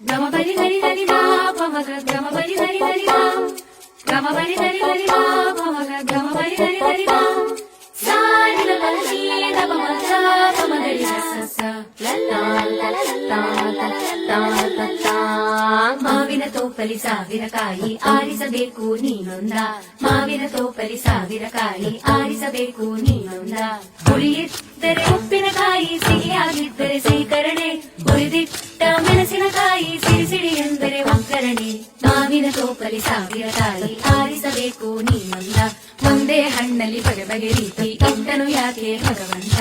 గమ బలి ధరి ధరి మా పమగ గమ బలి ధరి ధరి మా గమ బలి ధరి ధరి మా పమగ గమ బలి ధరి ధరి మా సాని ల ల నీ ద పమ స పమ ధరి స స ల ల ల ల ల ల ల ಮಾವಿನ ತೋಪಲಿ ಸಾವಿರ ಕಾಯಿ ಆರಿಸಬೇಕು ನೀನೊಂದ ಮಾವಿನ ತೋಪಲಿ ಸಾವಿರ ಕಾಯಿ ಆರಿಸಬೇಕು ನೀನೊಂದ ಹುಳಿಯಿದ್ದರೆ ಉಪ್ಪಿನಕಾಯಿ ಸಿಹಿಯಾಗಿದ್ದರೆ ಸೀಕರಣೆ ಹುರಿದಿಟ್ಟ ಮೆಣಸಿನಕಾಯಿ ಸಿಡಿ ಸಿಡಿ ಎಂದರೆ ಒಗ್ಗರಣೆ ಮಾವಿನ ತೋಪಲಿ ಸಾವಿರ ಕಾಯಿ ಆರಿಸಬೇಕು ನೀನೊಂದ ಒಂದೇ ಹಣ್ಣಲ್ಲಿ ಬಗೆ ಬಗೆ ರೀತಿ ಇಟ್ಟನು ಯಾಕೆ ಭಗವಂತ